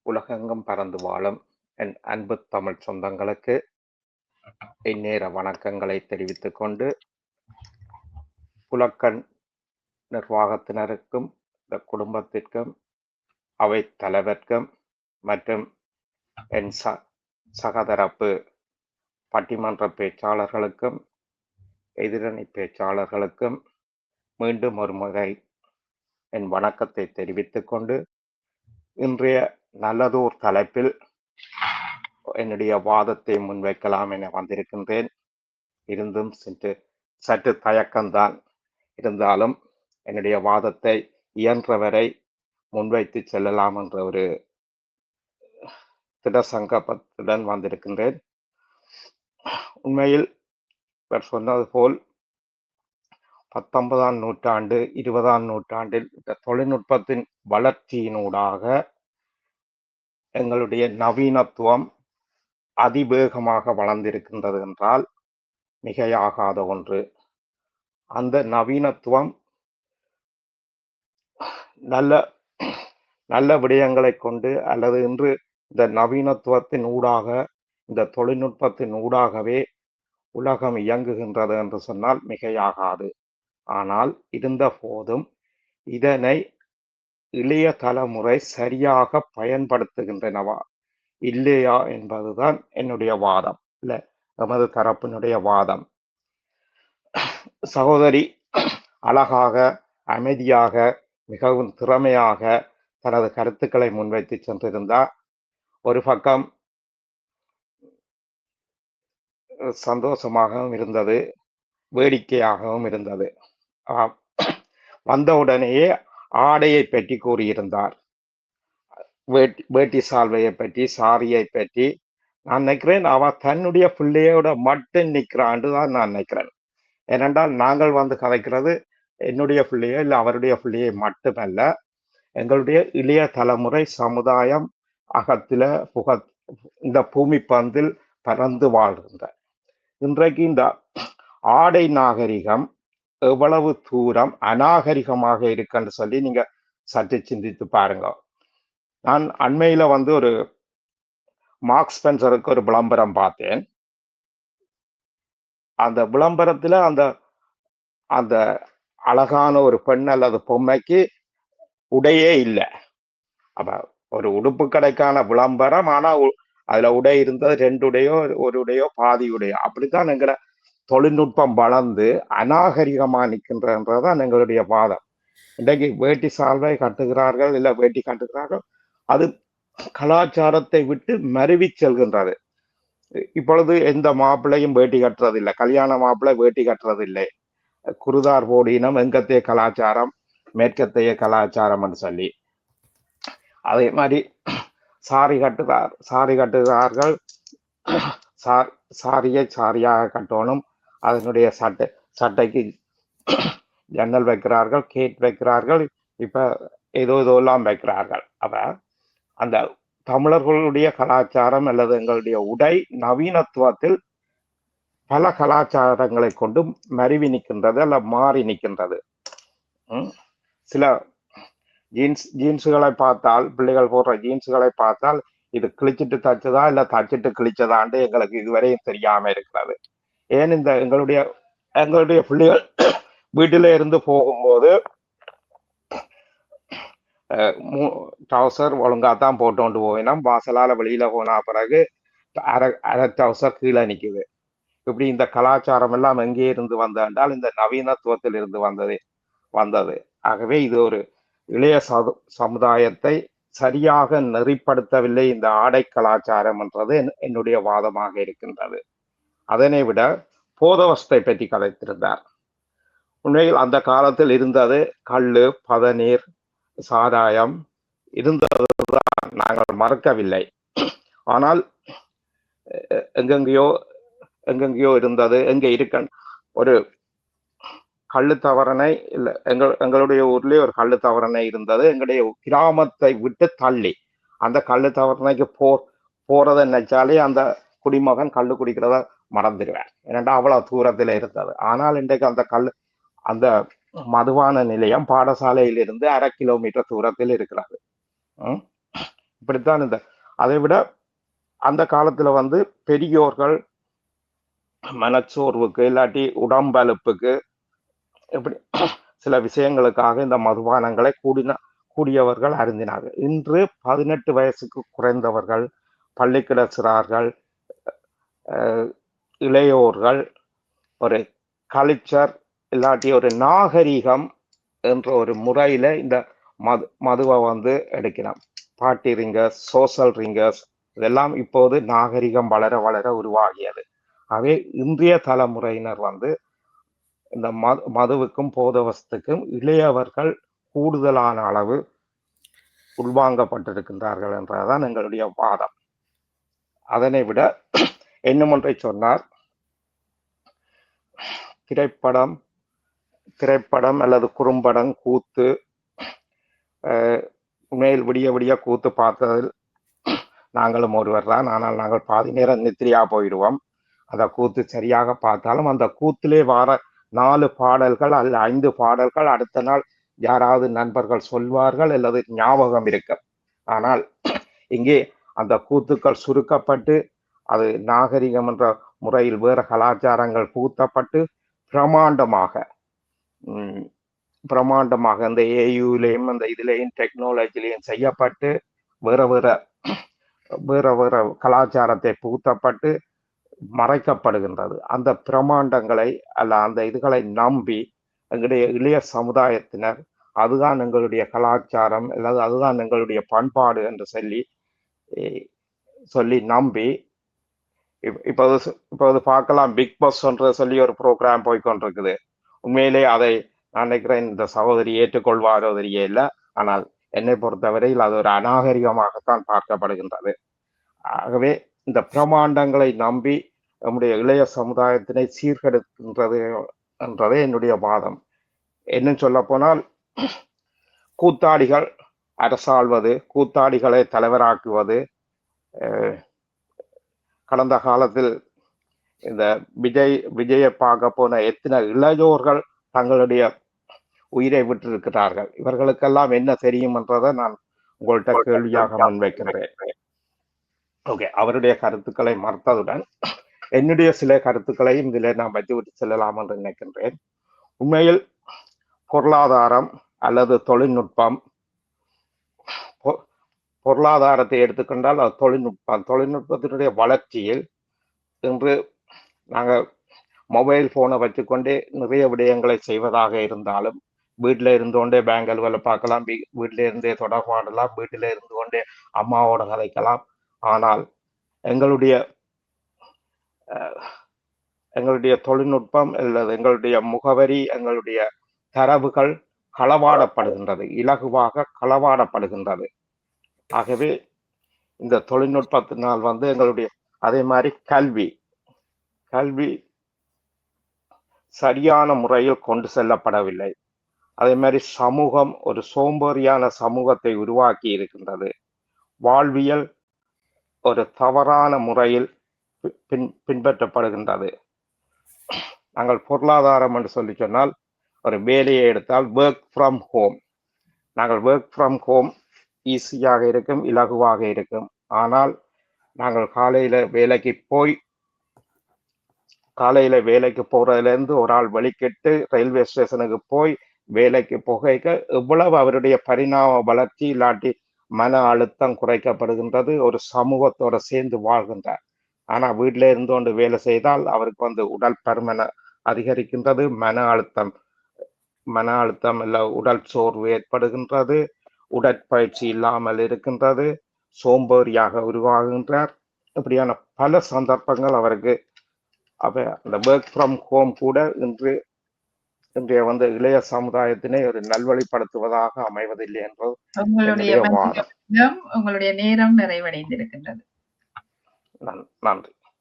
உலகெங்கும் பறந்து வாழும் என் அன்பு தமிழ் சொந்தங்களுக்கு இந்நேர வணக்கங்களை தெரிவித்துக் கொண்டு, புலக்கண் நிர்வாகத்தினருக்கும் இந்த குடும்பத்திற்கும் அவைத் தலைவர்க்கும் மற்றும் என் சகதரப்பு பட்டிமன்ற பேச்சாளர்களுக்கும் எதிரணி பேச்சாளர்களுக்கும் மீண்டும் ஒரு முறை என் வணக்கத்தை தெரிவித்துக் கொண்டு, இன்றைய நல்லதோர் தலைப்பில் என்னுடைய வாதத்தை முன்வைக்கலாம் என வந்திருக்கின்றேன். இருந்தும் சற்று தயக்கம்தான் இருந்தாலும் என்னுடைய வாதத்தை இயன்றவரை முன்வைத்து செல்லலாம் என்ற ஒரு திடசங்கப்பத்துடன் வந்திருக்கின்றேன். உண்மையில் இவர் சொன்னது போல் 19ஆம் நூற்றாண்டு 20ஆம் நூற்றாண்டில் இந்த தொழில்நுட்பத்தின் வளர்ச்சியினூடாக எங்களுடைய நவீனத்துவம் அதிவேகமாக வளர்ந்திருக்கின்றது என்றால் மிகையாகாத ஒன்று. அந்த நவீனத்துவம் நல்ல விடயங்களை கொண்டு அல்லது இன்று இந்த நவீனத்துவத்தின் ஊடாக இந்த தொழில்நுட்பத்தின் ஊடாகவே உலகம் இயங்குகின்றது என்று சொன்னால் மிகையாகாது. ஆனால் இருந்த போதும் இதனை இளைய தலைமுறை சரியாக பயன்படுத்துகின்றனவா இல்லையா என்பதுதான் என்னுடைய வாதம், இல்ல எமது தரப்பினுடைய வாதம். சகோதரி அழகாக அமைதியாக மிகவும் திறமையாக தனது கருத்துக்களை முன்வைத்து சென்றிருந்தார். ஒரு பக்கம் சந்தோஷமாகவும் இருந்தது, வேடிக்கையாகவும் இருந்தது. வந்தவுடனேயே ஆடையை பற்றி கூறியிருந்தார். வேட்டி சால்வையை பற்றி, சாரியை பற்றி. நான் நினைக்கிறேன் அவ தன்னுடைய பிள்ளையோட மட்டும் நிற்கிறான்னு தான் நான் நினைக்கிறேன். ஏனென்றால் நாங்கள் வந்து கதைக்கிறது என்னுடைய பிள்ளையோ இல்லை அவருடைய பிள்ளையை மட்டுமல்ல, எங்களுடைய இளைய தலைமுறை சமுதாயம் அகத்தில இந்த பூமி பந்தில் பறந்து வாழ்கின்ற இன்றைக்கு இந்த ஆடை நாகரிகம் எவ்வளவு தூரம் அநாகரிகமாக இருக்குன்னு சொல்லி நீங்க சற்று சிந்தித்து பாருங்க. நான் அண்மையில வந்து ஒரு மார்க்ஸ் ஸ்பென்சருக்கு ஒரு விளம்பரம் பார்த்தேன். அந்த விளம்பரத்துல அந்த அழகான ஒரு பெண் அல்லது பொம்மைக்கு உடையே இல்லை. அப்ப ஒரு உடுப்பு கடைக்கான விளம்பரம், ஆனா அதுல உடை இருந்தது 2 உடையோ 1 உடையோ பாதி உடையோ. அப்படித்தான் எங்களை தொழில்நுட்பம் வளர்ந்து அநாகரிகமா நிற்கின்றதான் எங்களுடைய வாதம். இன்றைக்கு வேட்டி சால்வை கட்டுகிறார்கள், இல்ல வேட்டி கட்டுகிறார்கள், அது கலாச்சாரத்தை விட்டு மருவி செல்கின்றது. இப்பொழுது எந்த மாப்பிள்ளையும் வேட்டி கட்டுறதில்லை, கல்யாண மாப்பிள்ளை வேட்டி கட்டுறதில்லை. குருதார் போடினம் எங்கத்தைய கலாச்சாரம், மேற்கத்தைய கலாச்சாரம் என்று சொல்லி. அதே மாதிரி சாரி கட்டுகிறார்கள், சாரியை சாரியாக கட்டணும். அதனுடைய சட்டைக்கு ஜன்னல் வைக்கிறார்கள், கேட் வைக்கிறார்கள், இப்ப ஏதோ எல்லாம் வைக்கிறார்கள். அப்ப அந்த தமிழர்களுடைய கலாச்சாரம் அல்லது எங்களுடைய உடை நவீனத்துவத்தில் பல கலாச்சாரங்களை கொண்டு மருவி நிற்கின்றது அல்ல மாறி நிற்கின்றது. சில ஜீன்ஸுகளை பார்த்தால், பிள்ளைகள் போடுற ஜீன்ஸுகளை பார்த்தால் இது கிழிச்சிட்டு தச்சதா இல்ல தச்சிட்டு கிழிச்சதாண்டு எங்களுக்கு இதுவரையும் தெரியாம இருக்கிறது. ஏன் இந்த எங்களுடைய பிள்ளைகள் வீட்டில இருந்து போகும்போது ட்ரௌசர் ஒழுங்காத்தான் போட்டு கொண்டு போயினோம், வாசலால வெளியில போனா பிறகு அரை ட்ரௌசர் கீழே நிக்குது. இப்படி இந்த கலாச்சாரம் எல்லாம் எங்கே இருந்து வந்தால் இந்த நவீனத்துவத்தில் இருந்து வந்தது. ஆகவே இது ஒரு இளைய சமுதாயத்தை சரியாக நெறிப்படுத்தவில்லை இந்த ஆடை கலாச்சாரம் என்றது என்னுடைய வாதமாக இருக்கின்றது. அதனை விட போதவஸ்தை பற்றி கதைத்திருந்தார். உண்மையில் அந்த காலத்தில் இருந்தது கள்ளு, பதநீர், சாராயம் இருந்ததுதான், நாங்கள் மறக்கவில்லை. ஆனால் எங்கெங்கேயோ இருந்தது. எங்க இருக்க ஒரு கள்ளு தவறனை இல்லை, எங்களுடைய ஊர்லயே ஒரு கள்ளு தவறனை இருந்தது. எங்களுடைய கிராமத்தை விட்டு தள்ளி அந்த கள்ளு தவறனைக்கு போறதை நினைச்சாலே அந்த குடிமகன் கள்ளு குடிக்கிறத மறந்துடுவேன், ஏன்னா அவ்வளவு தூரத்துல இருந்தது. ஆனால் இன்றைக்கு அந்த மதுபான நிலையம் பாடசாலையிலிருந்து 1/2 கிலோமீட்டர் தூரத்தில் இருக்கிறது. இப்படித்தான் அதை விட அந்த காலத்துல வந்து பெரியோர்கள் மனச்சோர்வுக்கு இல்லாட்டி உடம்பலுப்புக்கு இப்படி சில விஷயங்களுக்காக இந்த மதுபானங்களை கூடியவர்கள் அருந்தினார்கள். இன்று 18 வயசுக்கு குறைந்தவர்கள், பள்ளிக்கூட சிறார்கள், இளையோர்கள் ஒரு கல்ச்சர் இல்லாட்டி ஒரு நாகரிகம் என்ற ஒரு முறையில இந்த மதுவை வந்து எடுக்கலாம். பார்ட்டி ரிங்கர்ஸ், சோசியல் ரிங்கர்ஸ் இதெல்லாம் இப்போது நாகரிகம் வளர வளர உருவாகியது. ஆகவே இன்றைய தலைமுறையினர் வந்து இந்த மதுவுக்கும் போதவஸ்துக்கும் இளையவர்கள் கூடுதலான அளவு உள்வாங்கப்பட்டிருக்கின்றார்கள் என்றதான் எங்களுடைய வாதம். அதனை விட இன்னும் ஒன்றை சொன்னார், திரைப்படம் அல்லது குறும்படம், கூத்து, உண்மையில் விடிய விடிய கூத்து பார்த்ததில் நாங்களும் ஒருவர் தான். ஆனால் நாங்கள் பாதி நேரம் நித்திரியா போயிடுவோம். அந்த கூத்து சரியாக பார்த்தாலும் அந்த கூத்திலே வர 4 பாடல்கள் அல்ல 5 பாடல்கள் அடுத்த நாள் யாராவது நண்பர்கள் சொல்வார்கள் அல்லது ஞாபகம் இருக்கும். ஆனால் இங்கே அந்த கூத்துக்கள் சுருக்கப்பட்டு அது நாகரிகம் என்ற முறையில் வேற கலாச்சாரங்கள் புகுத்தப்பட்டு பிரமாண்டமாக அந்த ஏயுலையும் அந்த இதுலையும் டெக்னாலஜிலையும் செய்யப்பட்டு வேற வேற கலாச்சாரத்தை புகுத்தப்பட்டு மறைக்கப்படுகின்றது. அந்த பிரமாண்டங்களை அல்ல அந்த இதுகளை நம்பி எங்களுடைய இளைய சமுதாயத்தினர் அதுதான் எங்களுடைய கலாச்சாரம் அல்லது அதுதான் எங்களுடைய பண்பாடு என்று சொல்லி நம்பி இப்போது பார்க்கலாம். பிக் பாஸ் என்று சொல்லி ஒரு ப்ரோக்ராம் போய்கொண்டிருக்குது. உண்மையிலே அதை நான் நினைக்கிறேன் இந்த சகோதரி ஏற்றுக்கொள்வாரோ தெரியல. ஆனால் என்னை பொறுத்தவரையில் அது ஒரு அநாகரிகமாகத்தான் பார்க்கப்படுகின்றது. ஆகவே இந்த பிரமாண்டங்களை நம்பி நம்முடைய இளைய சமுதாயத்தினை சீர்கெடுக்கின்றது என்றதே என்னுடைய வாதம். என்ன சொல்ல போனால் கூத்தாடிகள் அரசாள்வது, கூத்தாடிகளை தலைவராக்குவது, கடந்த காலத்தில் இந்த விஜயை பார்க்க போன எத்தனை இளையோர்கள் தங்களுடைய உயிரை விட்டிருக்கிறார்கள். இவர்களுக்கெல்லாம் என்ன தெரியும் என்றதை நான் உங்கள்கிட்ட கேள்வியாக முன்வைக்கின்றேன். ஓகே, அவருடைய கருத்துக்களை மறுத்ததுடன் என்னுடைய சில கருத்துக்களையும் இதில் நான் வைத்துவிட்டு செல்லலாம் என்று நினைக்கின்றேன். உண்மையில் பொருளாதாரம் அல்லது தொழில்நுட்பம், பொருளாதாரத்தை எடுத்துக்கொண்டால் அது தொழில்நுட்பத்தினுடைய வளர்ச்சியில் இன்று நாங்கள் மொபைல் போனை வச்சுக்கொண்டே நிறைய விடயங்களை செய்வதாக இருந்தாலும் வீட்டில் இருந்து கொண்டே பேங்க் அலுவலை பார்க்கலாம், வீட்டில இருந்தே தொடர்பாடலாம், வீட்டில இருந்து கொண்டே அம்மாவோட கதைக்கலாம். ஆனால் எங்களுடைய தொழில்நுட்பம் அல்லது எங்களுடைய முகவரி, எங்களுடைய தரவுகள் களவாடப்படுகின்றது, இலகுவாக களவாடப்படுகின்றது. ஆகவே இந்த தொழில்நுட்பத்தினால் வந்து எங்களுடைய அதே மாதிரி கல்வி சரியான முறையில் கொண்டு செல்லப்படவில்லை. அதே மாதிரி சமூகம் ஒரு சோம்பேறியான சமூகத்தை உருவாக்கி இருக்கின்றது. வாழ்வியல் ஒரு தவறான முறையில் பின்பற்றப்படுகின்றது. நாங்கள் பொருளாதாரம் என்று சொல்லி சொன்னால் ஒரு வேலையை எடுத்தால் ஒர்க் ஃப்ரம் ஹோம், நாங்கள் ஒர்க் ஃப்ரம் ஹோம் ஈஸியாக இருக்கும், இலகுவாக இருக்கும். ஆனால் நாங்கள் காலையில வேலைக்கு போறதுலேருந்து ஒரு ஆள் வெளிக்கிட்டு ரயில்வே ஸ்டேஷனுக்கு போய் வேலைக்கு போகைக்க எவ்வளவு அவருடைய பரிணாம வளர்ச்சி இல்லாட்டி மன அழுத்தம் குறைக்கப்படுகின்றது, ஒரு சமூகத்தோட சேர்ந்து வாழ்கின்றார். ஆனா வீட்டில இருந்து கொண்டு வேலை செய்தால் அவருக்கு வந்து உடல் பருமன் அதிகரிக்கின்றது, மன அழுத்தம் இல்ல உடல் சோர்வு ஏற்படுகின்றது, உடற்பயிற்சி இல்லாமல் இருக்கின்றது, சோம்பேறியாக உருவாகின்றார். இப்படியான பல சந்தர்ப்பங்கள் அவருக்கு அந்த ஒர்க் ஃப்ரம் ஹோம் கூட இன்றைய வந்து இளைய சமுதாயத்தினை ஒரு நல்வழிப்படுத்துவதாக அமைவதில்லை என்பது உங்களுடைய நேரம் நிறைவடைந்திருக்கின்றது. நன்றி.